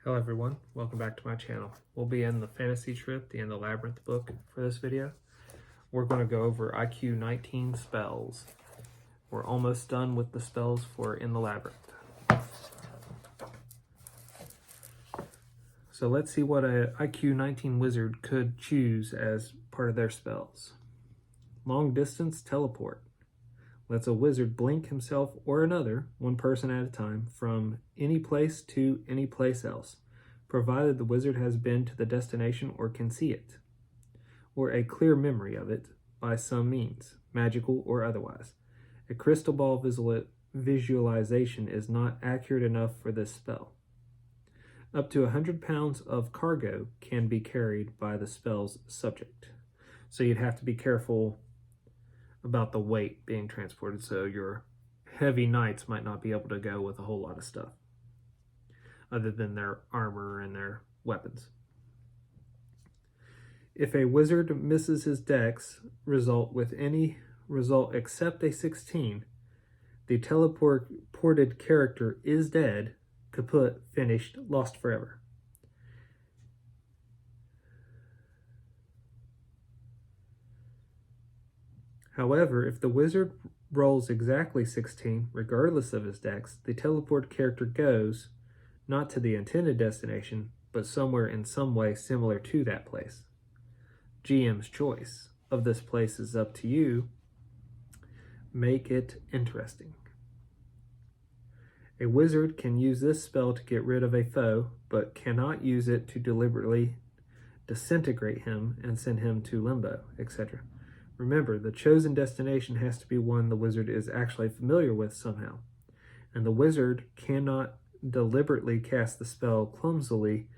Hello everyone, welcome back to my channel. We'll be in the Fantasy Trip, the the Labyrinth book for this video. We're going to go over IQ 19 spells. We're almost done with the spells for In the Labyrinth. So let's see what a IQ 19 wizard could choose as part of their spells. Long distance teleport. Lets a wizard blink himself or another, one person at a time, from any place to any place else, provided the wizard has been to the destination or can see it, or a clear memory of it by some means, magical or otherwise. A crystal ball visualization is not accurate enough for this spell. Up to 100 pounds of cargo can be carried by the spell's subject. So you'd have to be careful about the weight being transported, so your heavy knights might not be able to go with a whole lot of stuff other than their armor and their weapons. If a wizard misses his dex result with any result except a 16, the teleported character is dead, kaput, finished, lost forever. However, if the wizard rolls exactly 16, regardless of his dex, the teleport character goes, not to the intended destination, but somewhere in some way similar to that place. GM's choice of this place is up to you. Make it interesting. A wizard can use this spell to get rid of a foe, but cannot use it to deliberately disintegrate him and send him to limbo, etc. Remember, the chosen destination has to be one the wizard is actually familiar with somehow, and the wizard cannot deliberately cast the spell clumsily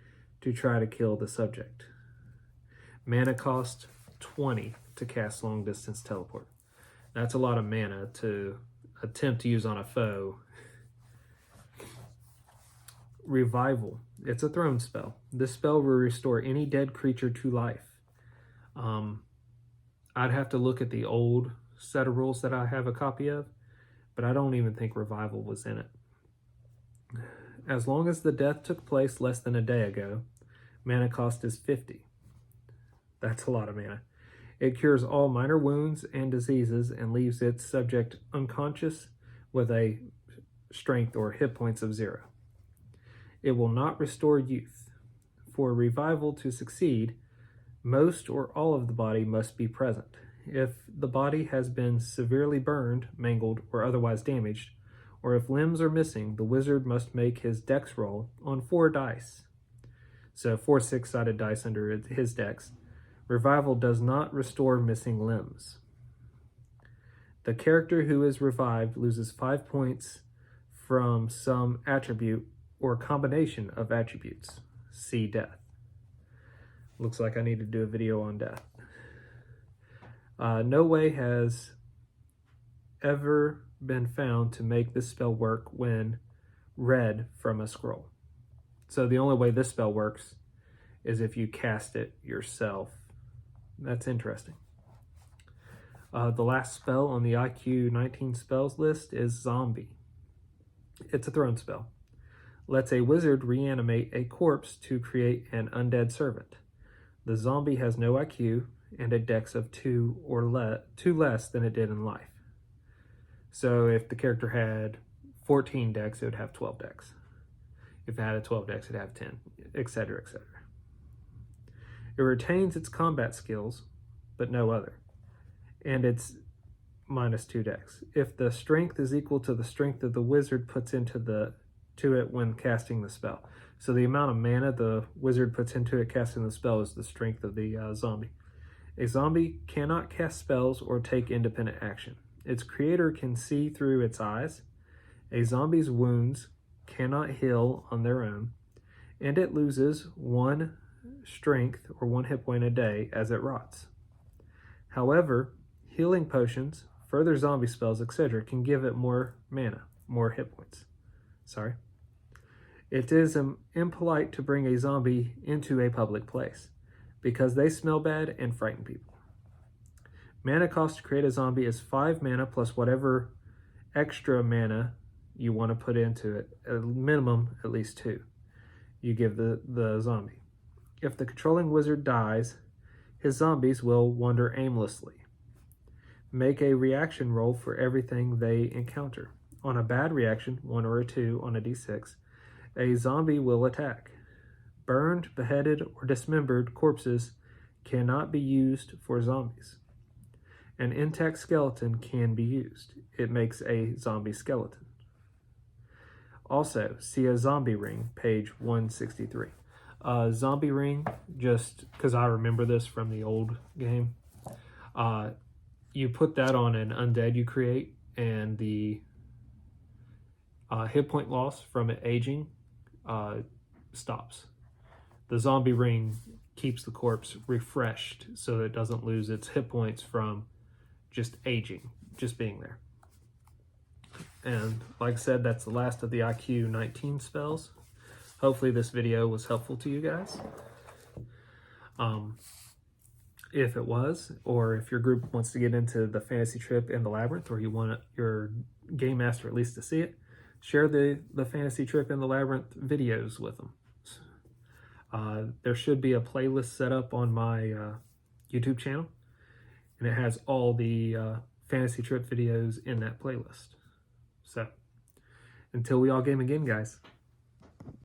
to try to kill the subject. Mana cost 20 to cast long distance teleport. That's a lot of mana to attempt to use on a foe. Revival. It's a thrown spell. This spell will restore any dead creature to life. I'd have to look at the old set of rules that I have a copy of, but I don't even think Revival was in it. As long as the death took place less than a day ago, mana cost is 50. That's a lot of mana. It cures all minor wounds and diseases and leaves its subject unconscious with a strength or hit points of 0. It will not restore youth. For Revival to succeed, most or all of the body must be present. If the body has been severely burned, mangled, or otherwise damaged, or if limbs are missing, the wizard must make his dex roll on 4 dice. So 4 6-sided dice under his dex. Revival does not restore missing limbs. The character who is revived loses 5 points from some attribute or combination of attributes. See death. Looks like I need to do a video on death. No way has ever been found to make this spell work when read from a scroll. So the only way this spell works is if you cast it yourself. That's interesting. The last spell on the IQ 19 spells list is Zombie. It's a thrown spell. Lets a wizard reanimate a corpse to create an undead servant. The zombie has no IQ and a dex of 2 less than it did in life. So if the character had 14 dex, it would have 12 dex. If it had a 12 dex, it would have 10, etc., etc. It retains its combat skills, but no other. And it's minus 2 dex. If the strength is equal to the strength that the wizard puts into it when casting the spell. So the amount of mana the wizard puts into it casting the spell is the strength of the zombie. A zombie cannot cast spells or take independent action. Its creator can see through its eyes. A zombie's wounds cannot heal on their own, and it loses 1 strength or 1 hit point a day as it rots. However, healing potions, further zombie spells, etc. can give it more mana, more hit points. It is impolite to bring a zombie into a public place because they smell bad and frighten people. Mana cost to create a zombie is 5 mana plus whatever extra mana you want to put into it, a minimum at least 2. you give the zombie. If the controlling wizard dies, his zombies will wander aimlessly. Make a reaction roll for everything they encounter. On a bad reaction, 1 or a 2 on a d6, a zombie will attack. Burned, beheaded, or dismembered corpses cannot be used for zombies. An intact skeleton can be used. It makes a zombie skeleton. Also, see a zombie ring, page 163. Zombie ring, just because I remember this from the old game, you put that on an undead you create, and the hit point loss from it aging stops. The zombie ring keeps the corpse refreshed so it doesn't lose its hit points from just aging, just being there. And like I said, that's the last of the IQ 19 spells. Hopefully this video was helpful to you guys. If it was, or if your group wants to get into the fantasy trip in the labyrinth, or you want your game master at least to see it, share the fantasy trip in the labyrinth videos with them. There should be a playlist set up on my YouTube channel, and it has all the fantasy trip videos in that playlist. So until we all game again, guys.